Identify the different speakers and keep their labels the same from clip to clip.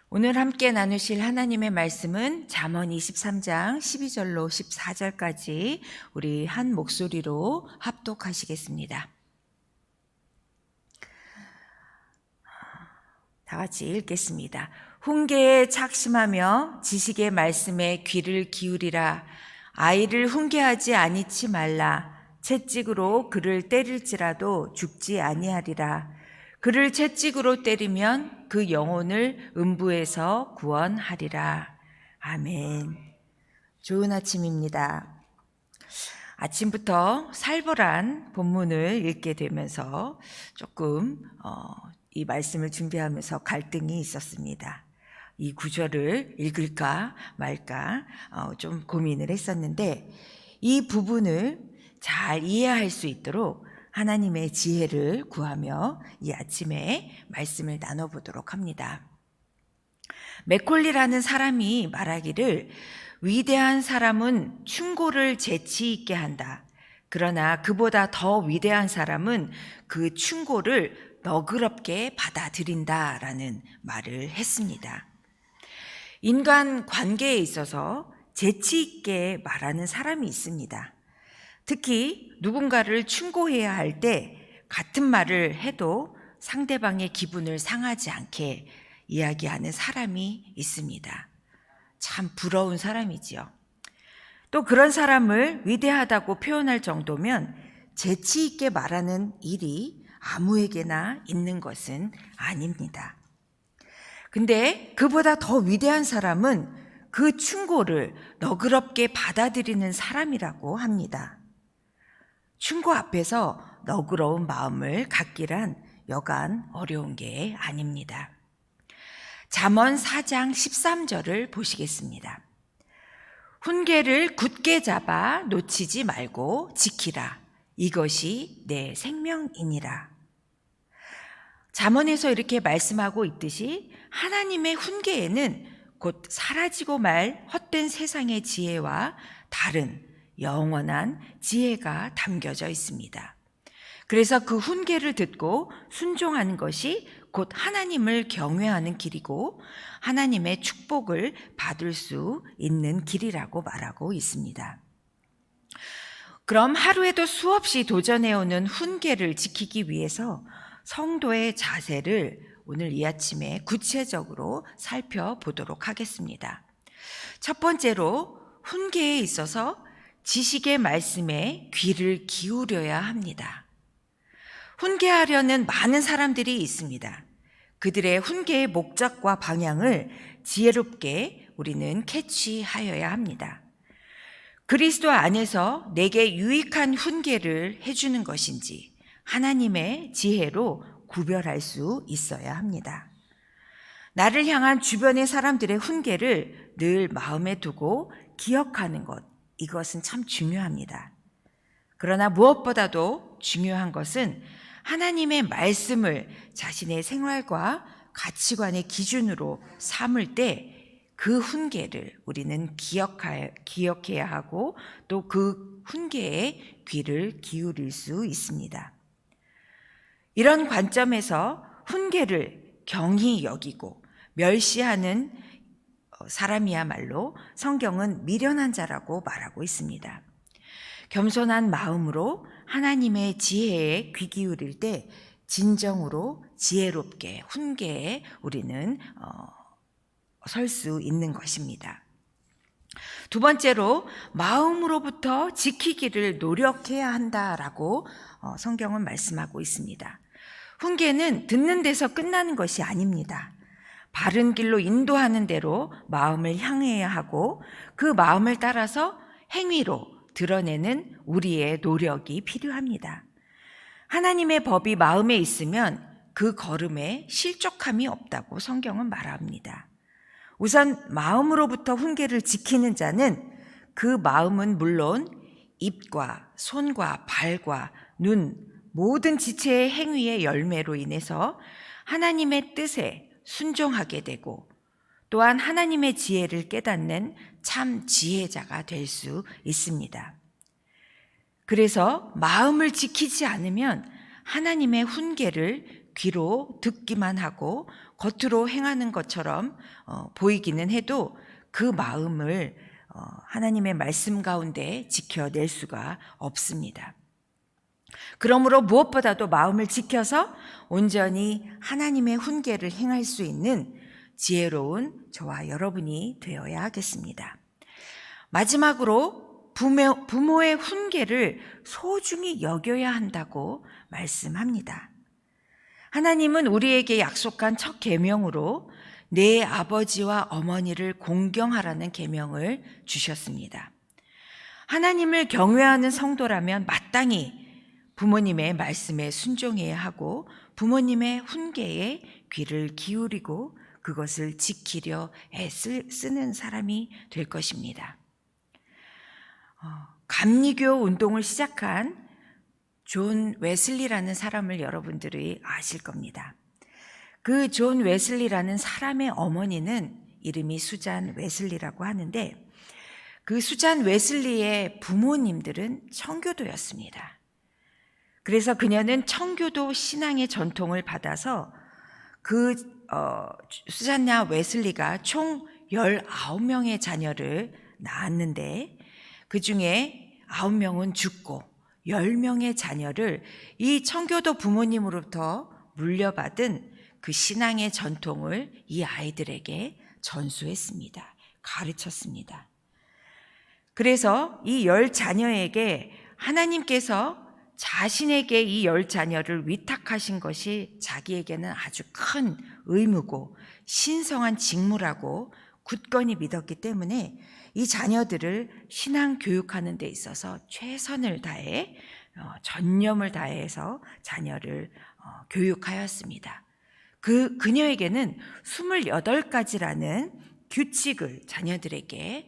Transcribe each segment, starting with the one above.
Speaker 1: 오늘 함께 나누실 하나님의 말씀은 잠언 23장 12절로 14절까지 우리 한 목소리로 합독하시겠습니다. 다 같이 읽겠습니다. 훈계에 착심하며 지식의 말씀에 귀를 기울이라. 아이를 훈계하지 아니치 말라. 채찍으로 그를 때릴지라도 죽지 아니하리라. 그를 채찍으로 때리면 그 영혼을 음부에서 구원하리라. 아멘. 좋은 아침입니다. 아침부터 살벌한 본문을 읽게 되면서 조금 이 말씀을 준비하면서 갈등이 있었습니다. 이 구절을 읽을까 말까 좀 고민을 했었는데, 이 부분을 잘 이해할 수 있도록 하나님의 지혜를 구하며 이 아침에 말씀을 나눠보도록 합니다. 맥콜리라는 사람이 말하기를, 위대한 사람은 충고를 재치 있게 한다. 그러나 그보다 더 위대한 사람은 그 충고를 너그럽게 받아들인다라는 말을 했습니다. 인간 관계에 있어서 재치 있게 말하는 사람이 있습니다. 특히 누군가를 충고해야 할 때 같은 말을 해도 상대방의 기분을 상하지 않게 이야기하는 사람이 있습니다. 참 부러운 사람이지요. 또 그런 사람을 위대하다고 표현할 정도면 재치 있게 말하는 일이 아무에게나 있는 것은 아닙니다. 근데 그보다 더 위대한 사람은 그 충고를 너그럽게 받아들이는 사람이라고 합니다. 충고 앞에서 너그러운 마음을 갖기란 여간 어려운 게 아닙니다. 잠언 4장 13절을 보시겠습니다. 훈계를 굳게 잡아 놓치지 말고 지키라. 이것이 내 생명이니라. 잠언에서 이렇게 말씀하고 있듯이 하나님의 훈계에는 곧 사라지고 말 헛된 세상의 지혜와 다른 영원한 지혜가 담겨져 있습니다. 그래서 그 훈계를 듣고 순종하는 것이 곧 하나님을 경외하는 길이고 하나님의 축복을 받을 수 있는 길이라고 말하고 있습니다. 그럼 하루에도 수없이 도전해오는 훈계를 지키기 위해서 성도의 자세를 오늘 이 아침에 구체적으로 살펴보도록 하겠습니다. 첫 번째로 훈계에 있어서 지식의 말씀에 귀를 기울여야 합니다. 훈계하려는 많은 사람들이 있습니다. 그들의 훈계의 목적과 방향을 지혜롭게 우리는 캐치하여야 합니다. 그리스도 안에서 내게 유익한 훈계를 해주는 것인지 하나님의 지혜로 구별할 수 있어야 합니다. 나를 향한 주변의 사람들의 훈계를 늘 마음에 두고 기억하는 것, 이것은 참 중요합니다. 그러나 무엇보다도 중요한 것은 하나님의 말씀을 자신의 생활과 가치관의 기준으로 삼을 때 그 훈계를 우리는 기억해야 하고 또 그 훈계에 귀를 기울일 수 있습니다. 이런 관점에서 훈계를 경히 여기고 멸시하는 사람이야말로 성경은 미련한 자라고 말하고 있습니다. 겸손한 마음으로 하나님의 지혜에 귀 기울일 때 진정으로 지혜롭게 훈계에 우리는 설 수 있는 것입니다. 두 번째로 마음으로부터 지키기를 노력해야 한다라고 성경은 말씀하고 있습니다. 훈계는 듣는 데서 끝나는 것이 아닙니다. 바른 길로 인도하는 대로 마음을 향해야 하고 그 마음을 따라서 행위로 드러내는 우리의 노력이 필요합니다. 하나님의 법이 마음에 있으면 그 걸음에 실족함이 없다고 성경은 말합니다. 우선 마음으로부터 훈계를 지키는 자는 그 마음은 물론 입과 손과 발과 눈, 모든 지체의 행위의 열매로 인해서 하나님의 뜻에 순종하게 되고 또한 하나님의 지혜를 깨닫는 참 지혜자가 될 수 있습니다. 그래서 마음을 지키지 않으면 하나님의 훈계를 귀로 듣기만 하고 겉으로 행하는 것처럼 보이기는 해도 그 마음을 하나님의 말씀 가운데 지켜낼 수가 없습니다. 그러므로 무엇보다도 마음을 지켜서 온전히 하나님의 훈계를 행할 수 있는 지혜로운 저와 여러분이 되어야 하겠습니다. 마지막으로 부모의 훈계를 소중히 여겨야 한다고 말씀합니다. 하나님은 우리에게 약속한 첫 계명으로 내 아버지와 어머니를 공경하라는 계명을 주셨습니다. 하나님을 경외하는 성도라면 마땅히 부모님의 말씀에 순종해야 하고 부모님의 훈계에 귀를 기울이고 그것을 지키려 애쓰는 사람이 될 것입니다. 감리교 운동을 시작한 존 웨슬리라는 사람을 여러분들이 아실 겁니다. 그 존 웨슬리라는 사람의 어머니는 이름이 수잔 웨슬리라고 하는데 그 수잔 웨슬리의 부모님들은 청교도였습니다. 그래서 그녀는 청교도 신앙의 전통을 받아서 수잔냐 웨슬리가 총 19명의 자녀를 낳았는데 그 중에 9명은 죽고 10명의 자녀를 이 청교도 부모님으로부터 물려받은 그 신앙의 전통을 이 아이들에게 전수했습니다. 가르쳤습니다. 그래서 이 10자녀에게 하나님께서 자신에게 이 10자녀를 위탁하신 것이 자기에게는 아주 큰 의무고 신성한 직무라고 굳건히 믿었기 때문에 이 자녀들을 신앙 교육하는 데 있어서 최선을 다해 전념을 다해서 자녀를 교육하였습니다. 그녀에게는 28가지라는 규칙을 자녀들에게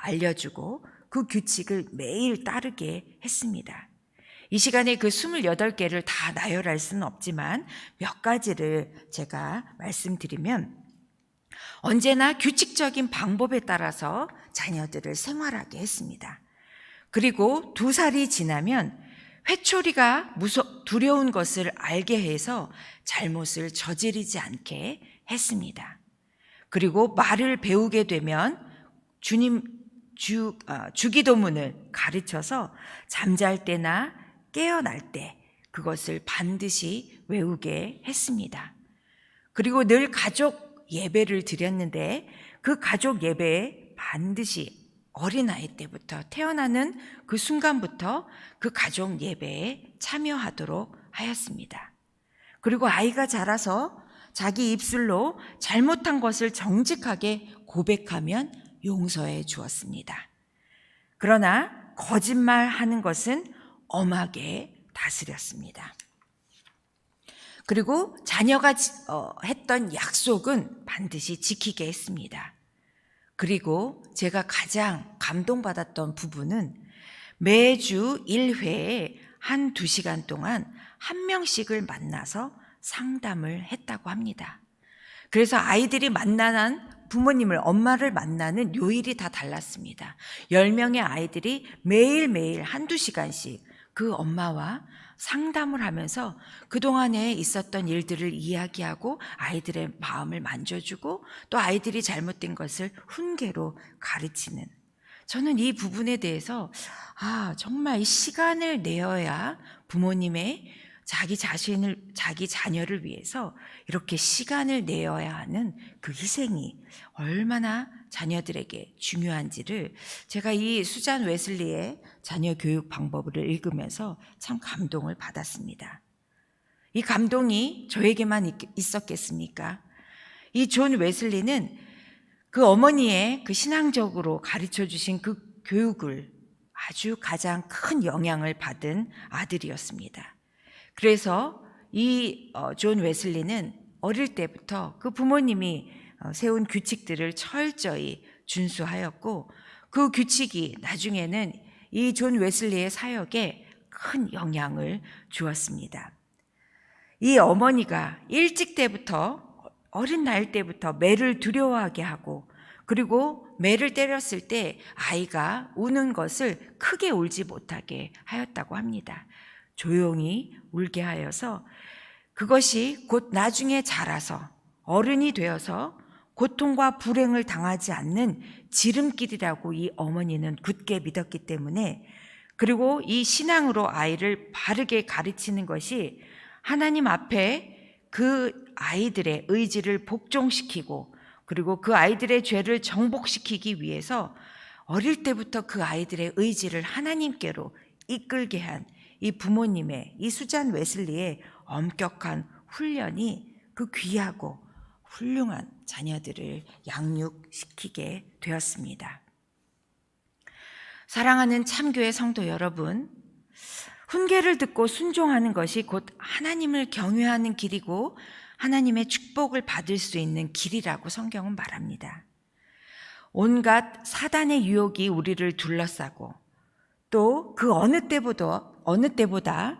Speaker 1: 알려주고 그 규칙을 매일 따르게 했습니다. 이 시간에 그 28개를 다 나열할 수는 없지만 몇 가지를 제가 말씀드리면 언제나 규칙적인 방법에 따라서 자녀들을 생활하게 했습니다. 그리고 2살이 지나면 회초리가 두려운 것을 알게 해서 잘못을 저지르지 않게 했습니다. 그리고 말을 배우게 되면 주기도문을 가르쳐서 잠잘 때나 깨어날 때 그것을 반드시 외우게 했습니다. 그리고 늘 가족 예배를 드렸는데 그 가족 예배에 반드시 어린아이 때부터 태어나는 그 순간부터 그 가족 예배에 참여하도록 하였습니다. 그리고 아이가 자라서 자기 입술로 잘못한 것을 정직하게 고백하면 용서해 주었습니다. 그러나 거짓말하는 것은 엄하게 다스렸습니다. 그리고 자녀가 했던 약속은 반드시 지키게 했습니다. 그리고 제가 가장 감동받았던 부분은 매주 1회에 1-2시간 동안 한 명씩을 만나서 상담을 했다고 합니다. 그래서 아이들이 부모님을, 엄마를 만나는 요일이 다 달랐습니다. 10명의 아이들이 매일매일 1-2시간씩 그 엄마와 상담을 하면서 그동안에 있었던 일들을 이야기하고 아이들의 마음을 만져주고 또 아이들이 잘못된 것을 훈계로 가르치는, 저는 이 부분에 대해서 정말 시간을 내어야 부모님의 자기 자녀를 위해서 이렇게 시간을 내어야 하는 그 희생이 얼마나 자녀들에게 중요한지를 제가 이 수잔 웨슬리의 자녀 교육 방법을 읽으면서 참 감동을 받았습니다. 이 감동이 저에게만 있었겠습니까? 이 존 웨슬리는 그 어머니의 그 신앙적으로 가르쳐 주신 그 교육을 아주 가장 큰 영향을 받은 아들이었습니다. 그래서 이 존 웨슬리는 어릴 때부터 그 부모님이 세운 규칙들을 철저히 준수하였고 그 규칙이 나중에는 이 존 웨슬리의 사역에 큰 영향을 주었습니다. 이 어머니가 어린 나이 때부터 매를 두려워하게 하고 그리고 매를 때렸을 때 아이가 우는 것을 크게 울지 못하게 하였다고 합니다. 조용히 울게 하여서 그것이 곧 나중에 자라서 어른이 되어서 고통과 불행을 당하지 않는 지름길이라고 이 어머니는 굳게 믿었기 때문에, 그리고 이 신앙으로 아이를 바르게 가르치는 것이 하나님 앞에 그 아이들의 의지를 복종시키고, 그리고 그 아이들의 죄를 정복시키기 위해서 어릴 때부터 그 아이들의 의지를 하나님께로 이끌게 한 이 부모님의, 이 수잔 웨슬리의 엄격한 훈련이 그 귀하고 훌륭한 자녀들을 양육시키게 되었습니다. 사랑하는 참교회 성도 여러분, 훈계를 듣고 순종하는 것이 곧 하나님을 경외하는 길이고 하나님의 축복을 받을 수 있는 길이라고 성경은 말합니다. 온갖 사단의 유혹이 우리를 둘러싸고 또 그 어느 때보다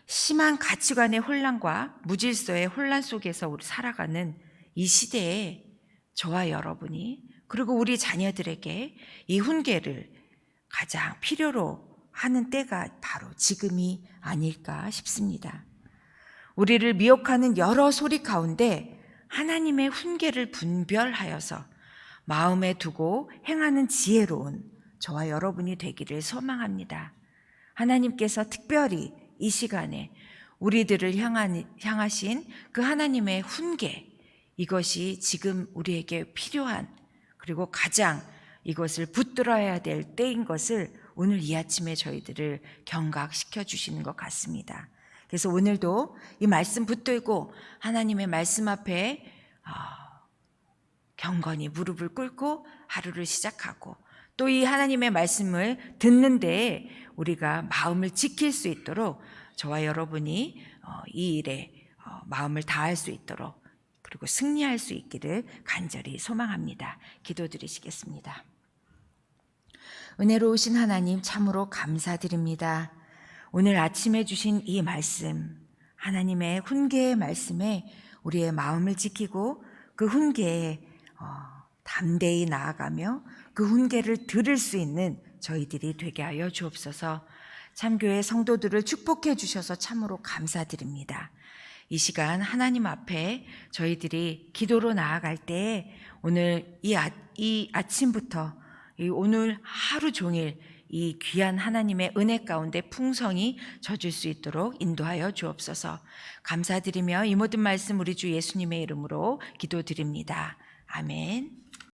Speaker 1: 심한 가치관의 혼란과 무질서의 혼란 속에서 우리 살아가는 이 시대에 저와 여러분이, 그리고 우리 자녀들에게 이 훈계를 가장 필요로 하는 때가 바로 지금이 아닐까 싶습니다. 우리를 미혹하는 여러 소리 가운데 하나님의 훈계를 분별하여서 마음에 두고 행하는 지혜로운 저와 여러분이 되기를 소망합니다. 하나님께서 특별히 이 시간에 우리들을 향하신 그 하나님의 훈계, 이것이 지금 우리에게 필요한, 그리고 가장 이것을 붙들어야 될 때인 것을 오늘 이 아침에 저희들을 경각시켜 주시는 것 같습니다. 그래서 오늘도 이 말씀 붙들고 하나님의 말씀 앞에 경건히 무릎을 꿇고 하루를 시작하고, 또 이 하나님의 말씀을 듣는 데에 우리가 마음을 지킬 수 있도록 저와 여러분이 이 일에 마음을 다할 수 있도록, 그리고 승리할 수 있기를 간절히 소망합니다. 기도드리시겠습니다. 은혜로우신 하나님, 참으로 감사드립니다. 오늘 아침에 주신 이 말씀, 하나님의 훈계의 말씀에 우리의 마음을 지키고 그 훈계에 담대히 나아가며 그 훈계를 들을 수 있는 저희들이 되게 하여 주옵소서. 참교회 성도들을 축복해 주셔서 참으로 감사드립니다. 이 시간 하나님 앞에 저희들이 기도로 나아갈 때 오늘 이 아침부터 오늘 하루 종일 이 귀한 하나님의 은혜 가운데 풍성히 젖을 수 있도록 인도하여 주옵소서. 감사드리며 이 모든 말씀 우리 주 예수님의 이름으로 기도드립니다. 아멘.